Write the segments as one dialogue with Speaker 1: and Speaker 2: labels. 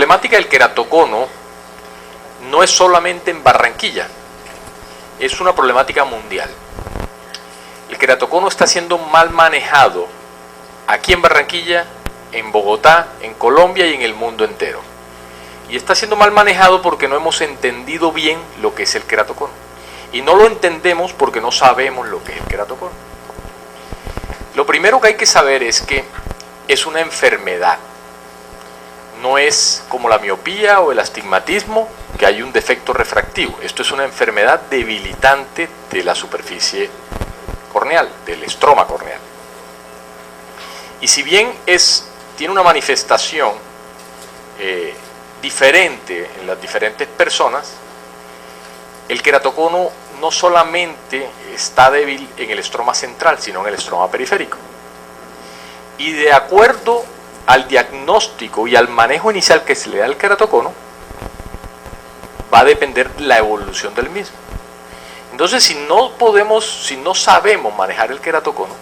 Speaker 1: problemática del queratocono no es solamente en Barranquilla, es una problemática mundial. El queratocono está siendo mal manejado aquí en Barranquilla, en Bogotá, en Colombia y en el mundo entero. Y está siendo mal manejado porque no hemos entendido bien lo que es el queratocono. Y no lo entendemos porque no sabemos lo que es el queratocono. Lo primero que hay que saber es que es una enfermedad. No es como la miopía o el astigmatismo, que hay un defecto refractivo. Esto es una enfermedad debilitante de la superficie corneal, del estroma corneal. Y si bien tiene una manifestación diferente en las diferentes personas, el queratocono no solamente está débil en el estroma central, sino en el estroma periférico. Y de acuerdo al diagnóstico y al manejo inicial que se le da al queratocono, va a depender la evolución del mismo. Entonces, si no sabemos manejar el queratocono,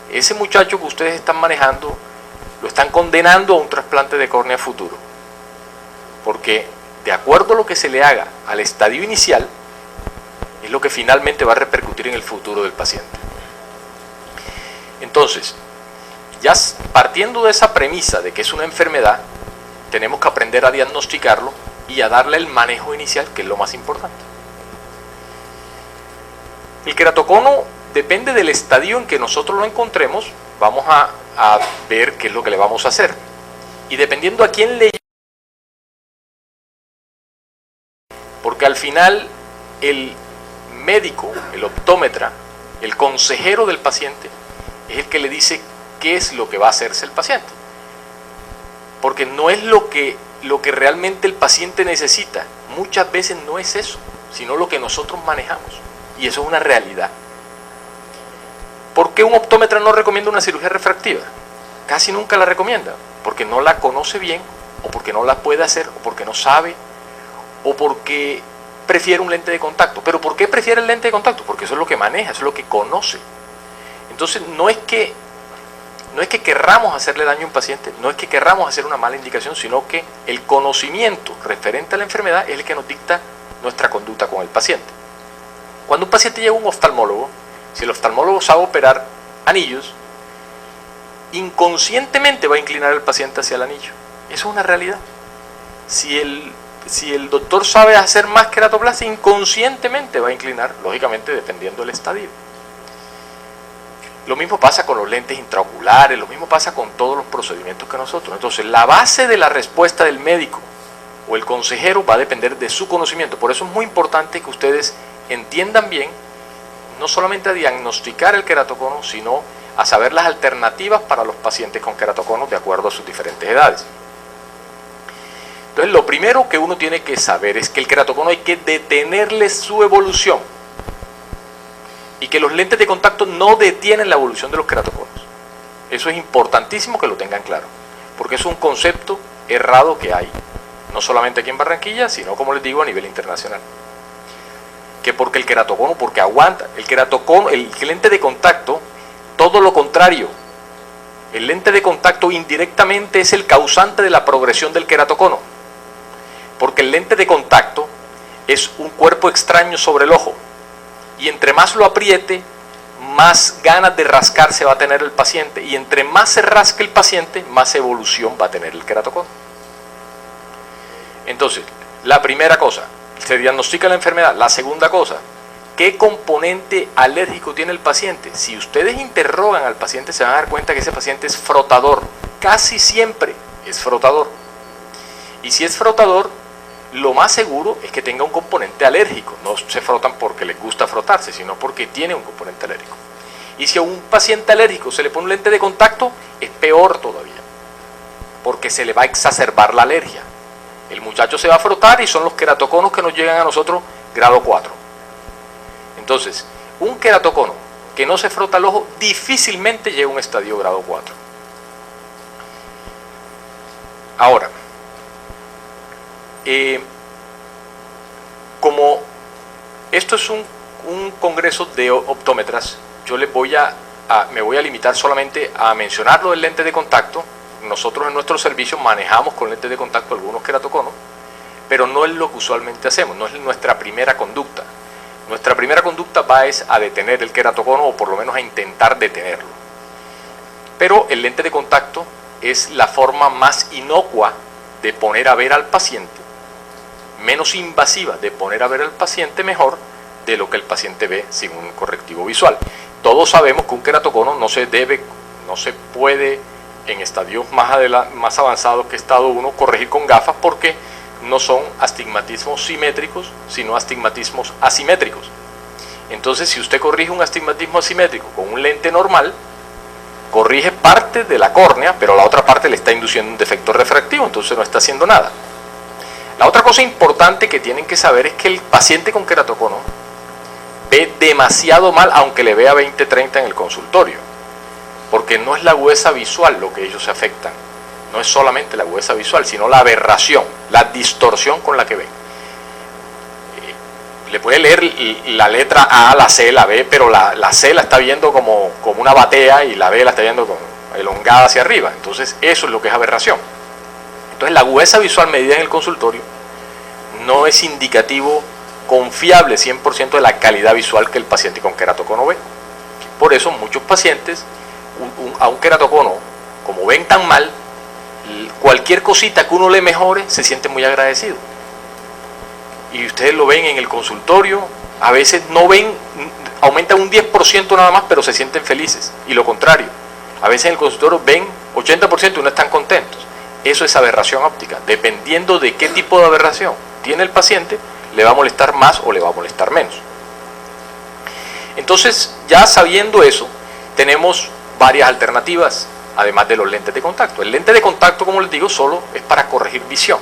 Speaker 1: ese muchacho que ustedes están manejando, lo están condenando a un trasplante de córnea futuro. Porque de acuerdo a lo que se le haga al estadio inicial, es lo que finalmente va a repercutir en el futuro del paciente. Entonces, ya partiendo de esa premisa de que es una enfermedad, tenemos que aprender a diagnosticarlo y a darle el manejo inicial, que es lo más importante. El queratocono depende del estadio en que nosotros lo encontremos, vamos a ver qué es lo que le vamos a hacer. Y dependiendo a quién le... Porque al final el médico, el optómetra, el consejero del paciente, es el que le dice qué es lo que va a hacerse el paciente. Porque no es lo que realmente el paciente necesita. Muchas veces no es eso, sino lo que nosotros manejamos. Y eso es una realidad. ¿Por qué un optómetra no recomienda una cirugía refractiva? Casi nunca la recomienda, porque no la conoce bien, o porque no la puede hacer, o porque no sabe, o porque prefiere un lente de contacto. ¿Pero por qué prefiere el lente de contacto? Porque eso es lo que maneja, eso es lo que conoce. Entonces no es que querramos hacerle daño a un paciente, no es que querramos hacer una mala indicación, sino que el conocimiento referente a la enfermedad es el que nos dicta nuestra conducta con el paciente. Cuando un paciente llega a un oftalmólogo, si el oftalmólogo sabe operar anillos, inconscientemente va a inclinar al paciente hacia el anillo. Eso es una realidad. Si el doctor sabe hacer más queratoplastia, inconscientemente va a inclinar, lógicamente dependiendo del estadio. Lo mismo pasa con los lentes intraoculares, lo mismo pasa con todos los procedimientos que nosotros. Entonces, la base de la respuesta del médico o el consejero va a depender de su conocimiento. Por eso es muy importante que ustedes entiendan bien, no solamente a diagnosticar el queratocono, sino a saber las alternativas para los pacientes con queratocono de acuerdo a sus diferentes edades. Entonces, lo primero que uno tiene que saber es que el queratocono hay que detenerle su evolución. Y que los lentes de contacto no detienen la evolución de los queratoconos. Eso es importantísimo que lo tengan claro, porque es un concepto errado que hay, no solamente aquí en Barranquilla, sino, como les digo, a nivel internacional. Que porque el queratocono, porque aguanta, el queratocono, el lente de contacto, todo lo contrario. El lente de contacto indirectamente es el causante de la progresión del queratocono, porque el lente de contacto es un cuerpo extraño sobre el ojo. Y entre más lo apriete, más ganas de rascarse va a tener el paciente. Y entre más se rasque el paciente, más evolución va a tener el queratocono. Entonces, la primera cosa, se diagnostica la enfermedad. La segunda cosa, ¿qué componente alérgico tiene el paciente? Si ustedes interrogan al paciente, se van a dar cuenta que ese paciente es frotador. Casi siempre es frotador. Y si es frotador, lo más seguro es que tenga un componente alérgico. No se frotan porque les gusta frotarse, sino porque tiene un componente alérgico. Y si a un paciente alérgico se le pone un lente de contacto, es peor todavía, porque se le va a exacerbar la alergia. El muchacho se va a frotar y son los queratoconos que nos llegan a nosotros grado 4. Entonces, un queratocono que no se frota el ojo difícilmente llega a un estadio grado 4. Ahora, como esto es un congreso de optómetras, yo me voy a limitar solamente a mencionar lo del lente de contacto. Nosotros en nuestro servicio manejamos con lentes de contacto algunos queratoconos queratocono, pero no es lo que usualmente hacemos, no es nuestra primera conducta. Nuestra primera conducta va a detener el queratocono, o por lo menos a intentar detenerlo. Pero el lente de contacto es la forma más inocua de poner a ver al paciente, menos invasiva de poner a ver al paciente mejor de lo que el paciente ve sin un correctivo visual. Todos sabemos que un queratocono no se puede en estadios más avanzados que estado 1 corregir con gafas, porque no son astigmatismos simétricos, sino astigmatismos asimétricos. Entonces, si usted corrige un astigmatismo asimétrico con un lente normal, corrige parte de la córnea, pero la otra parte le está induciendo un defecto refractivo, entonces no está haciendo nada. La otra cosa importante que tienen que saber es que el paciente con queratocono ve demasiado mal, aunque le vea 20-30 en el consultorio, porque no es la agudeza visual lo que ellos se afectan, no es solamente la agudeza visual, sino la aberración, la distorsión con la que ven. Le puede leer la letra A, la C, la B, pero la C la está viendo como una batea y la B la está viendo como elongada hacia arriba. Entonces eso es lo que es aberración. Entonces la agudeza visual medida en el consultorio no es indicativo confiable 100% de la calidad visual que el paciente con queratocono ve. Por eso muchos pacientes a un queratocono, como ven tan mal, cualquier cosita que uno le mejore se siente muy agradecido. Y ustedes lo ven en el consultorio, a veces no ven, aumentan un 10% nada más, pero se sienten felices. Y lo contrario, a veces en el consultorio ven 80% y no están contentos. Eso es aberración óptica. Dependiendo de qué tipo de aberración tiene el paciente, le va a molestar más o le va a molestar menos. Entonces, ya sabiendo eso, tenemos varias alternativas, además de los lentes de contacto. El lente de contacto, como les digo, solo es para corregir visión,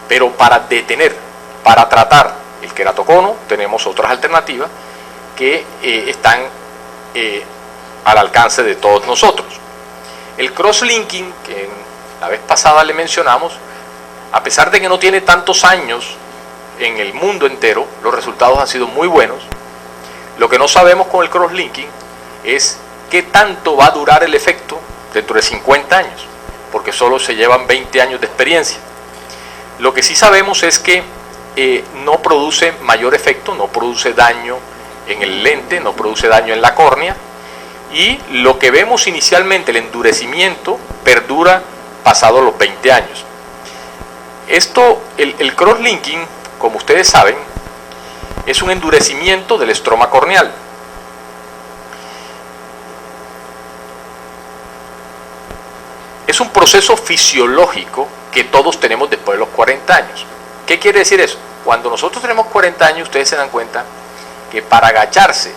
Speaker 1: pero para detener, para tratar el queratocono, tenemos otras alternativas que están al alcance de todos nosotros. El crosslinking, que la vez pasada le mencionamos, a pesar de que no tiene tantos años en el mundo entero, los resultados han sido muy buenos. Lo que no sabemos con el crosslinking es qué tanto va a durar el efecto dentro de 50 años, porque solo se llevan 20 años de experiencia. Lo que sí sabemos es que no produce mayor efecto, no produce daño en el lente, no produce daño en la córnea, y lo que vemos inicialmente, el endurecimiento, perdura pasados los 20 años. El crosslinking, como ustedes saben, es un endurecimiento del estroma corneal. Es un proceso fisiológico que todos tenemos después de los 40 años. ¿Qué quiere decir eso? Cuando nosotros tenemos 40 años, ustedes se dan cuenta que para agacharse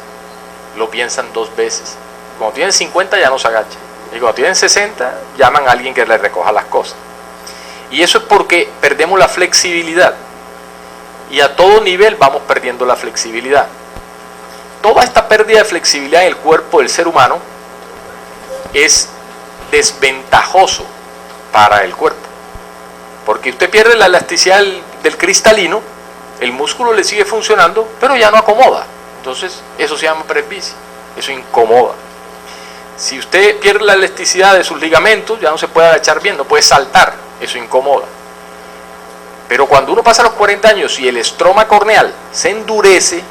Speaker 1: lo piensan 2 veces. Cuando tienen 50 ya no se agachan. Y cuando tienen 60 llaman a alguien que les recoja las cosas. Y eso es porque perdemos la flexibilidad. Y a todo nivel vamos perdiendo la flexibilidad. Toda esta pérdida de flexibilidad en el cuerpo del ser humano es desventajoso para el cuerpo, porque usted pierde la elasticidad del cristalino, el músculo le sigue funcionando, pero ya no acomoda. Entonces eso se llama presbicia, eso incomoda. Si usted pierde la elasticidad de sus ligamentos, ya no se puede agachar bien, no puede saltar, eso incomoda. Pero cuando uno pasa los 40 años y el estroma corneal se endurece,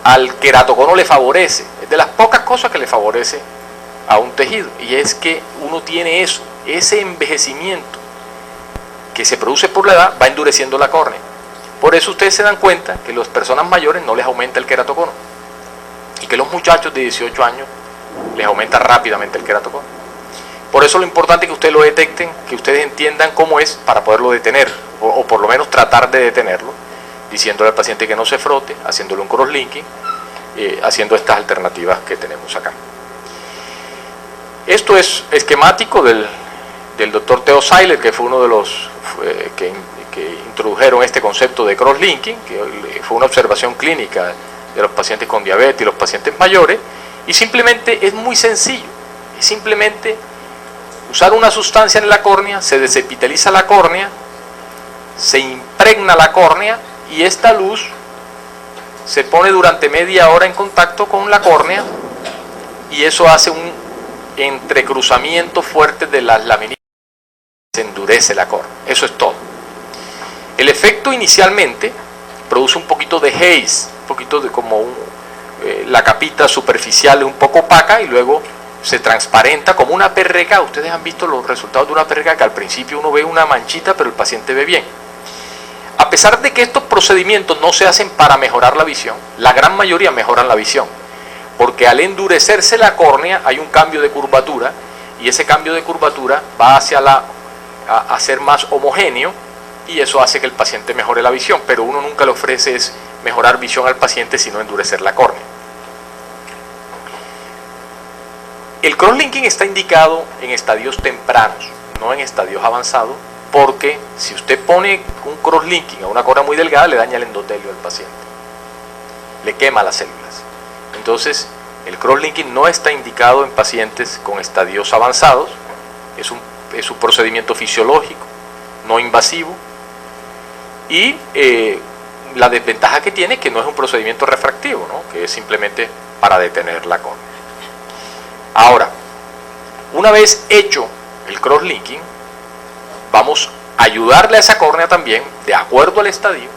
Speaker 1: al queratocono le favorece. Es de las pocas cosas que le favorece a un tejido, y es que uno tiene ese envejecimiento que se produce por la edad, va endureciendo la córnea. Por eso ustedes se dan cuenta que a las personas mayores no les aumenta el queratocono, y que los muchachos de 18 años les aumenta rápidamente el queratocono. Por eso lo importante es que ustedes lo detecten, que ustedes entiendan cómo es para poderlo detener, o por lo menos tratar de detenerlo, diciéndole al paciente que no se frote, haciéndole un crosslinking, haciendo estas alternativas que tenemos acá. Esto es esquemático del doctor Theo Seiler, que fue uno de los que introdujeron este concepto de crosslinking, que fue una observación clínica de los pacientes con diabetes y los pacientes mayores, y simplemente es muy sencillo, es simplemente usar una sustancia en la córnea, se desepiteliza la córnea, se impregna la córnea, y esta luz se pone durante media hora en contacto con la córnea, y eso hace un entrecruzamiento fuerte de las laminitas, se endurece la córnea. Eso es todo. El efecto inicialmente produce un poquito de haze, un poquito de la capita superficial es un poco opaca y luego se transparenta como una PRK. Ustedes han visto los resultados de una PRK que al principio uno ve una manchita pero el paciente ve bien. A pesar de que estos procedimientos no se hacen para mejorar la visión, la gran mayoría mejoran la visión, porque al endurecerse la córnea hay un cambio de curvatura y ese cambio de curvatura va hacia a ser más homogéneo y eso hace que el paciente mejore la visión, pero uno nunca le ofrece es mejorar visión al paciente sino endurecer la córnea. El crosslinking está indicado en estadios tempranos, no en estadios avanzados, porque si usted pone un crosslinking a una córnea muy delgada le daña el endotelio al paciente, le quema las células. Entonces el crosslinking no está indicado en pacientes con estadios avanzados, es un procedimiento fisiológico, no invasivo, y la desventaja que tiene es que no es un procedimiento refractivo, ¿no? Que es simplemente para detener la córnea. Ahora, una vez hecho el crosslinking, vamos a ayudarle a esa córnea también, de acuerdo al estadio.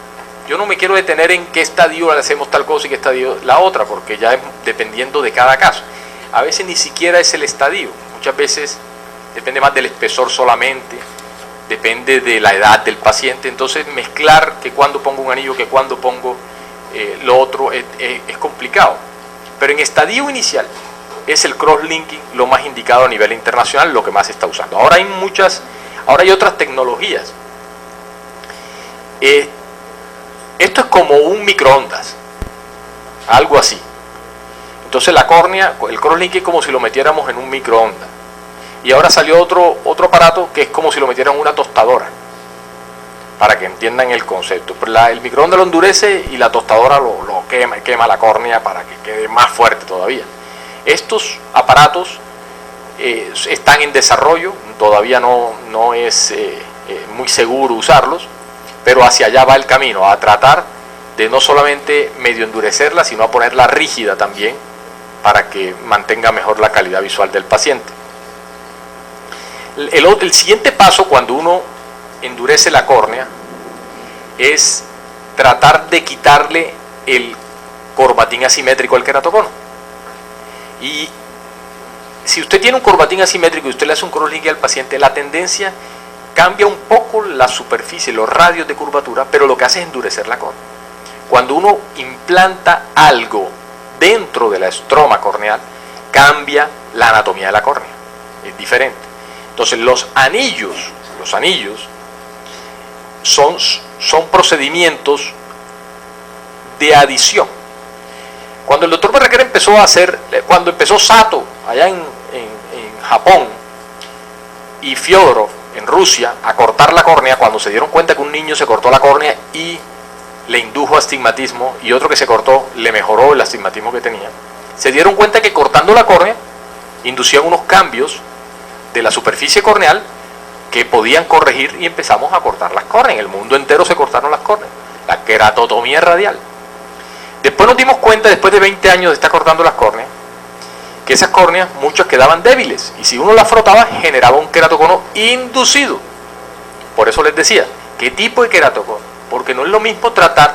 Speaker 1: Yo no me quiero detener en qué estadio le hacemos tal cosa y qué estadio la otra, porque ya es dependiendo de cada caso. A veces ni siquiera es el estadio, muchas veces depende más del espesor solamente, depende de la edad del paciente. Entonces mezclar que cuando pongo un anillo, que cuando pongo lo otro es complicado. Pero en estadio inicial es el crosslinking lo más indicado a nivel internacional, lo que más se está usando. Ahora hay otras tecnologías. Esto es como un microondas, algo así. Entonces la córnea, el crosslinking es como si lo metiéramos en un microondas. Y ahora salió otro aparato que es como si lo metieran en una tostadora, para que entiendan el concepto. El microondas lo endurece y la tostadora lo quema la córnea para que quede más fuerte todavía. Estos aparatos están en desarrollo, todavía no es muy seguro usarlos, pero hacia allá va el camino, a tratar de no solamente medio endurecerla, sino a ponerla rígida también, para que mantenga mejor la calidad visual del paciente. El siguiente paso cuando uno endurece la córnea es tratar de quitarle el corbatín asimétrico al queratocono. Y si usted tiene un corbatín asimétrico y usted le hace un crosslinking al paciente, la tendencia cambia un poco la superficie, los radios de curvatura, pero lo que hace es endurecer la córnea. Cuando uno implanta algo dentro de la estroma corneal, cambia la anatomía de la córnea, es diferente. Entonces los anillos son procedimientos de adición. Cuando el doctor Barraquer empezó cuando empezó Sato allá en Japón y Fyodorov en Rusia a cortar la córnea, cuando se dieron cuenta que un niño se cortó la córnea y le indujo astigmatismo y otro que se cortó le mejoró el astigmatismo que tenía, se dieron cuenta que cortando la córnea inducían unos cambios de la superficie corneal que podían corregir y empezamos a cortar las córneas. En el mundo entero se cortaron las córneas, la queratotomía radial. Después nos dimos cuenta, después de 20 años de estar cortando las córneas, que esas córneas muchas quedaban débiles y si uno las frotaba generaba un queratocono inducido. Por eso les decía, ¿qué tipo de queratocono? Porque no es lo mismo tratar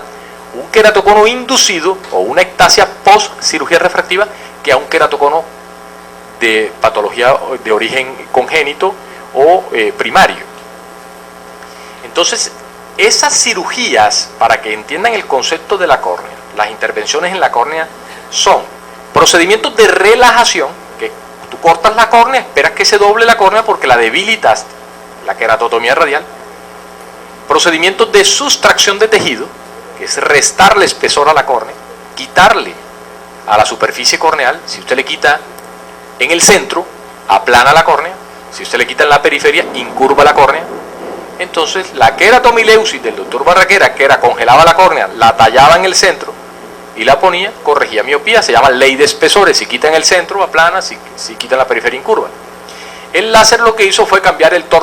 Speaker 1: un queratocono inducido o una ectasia post cirugía refractiva que a un queratocono de patología de origen congénito o primario. Entonces, esas cirugías, para que entiendan el concepto de la córnea, las intervenciones en la córnea son procedimientos de relajación, que tú cortas la córnea, esperas que se doble la córnea porque la debilitaste, la queratotomía radial. Procedimientos de sustracción de tejido, que es restarle espesor a la córnea, quitarle a la superficie corneal. Si usted le quita en el centro, aplana la córnea. Si usted le quita en la periferia, incurva la córnea. Entonces la queratomileusis del doctor Barraquer, que era congelaba la córnea, la tallaba en el centro y la ponía, corregía miopía, se llama ley de espesores. Si quita en el centro, aplana, si quita en la periferia, incurva. El láser lo que hizo fue cambiar el torno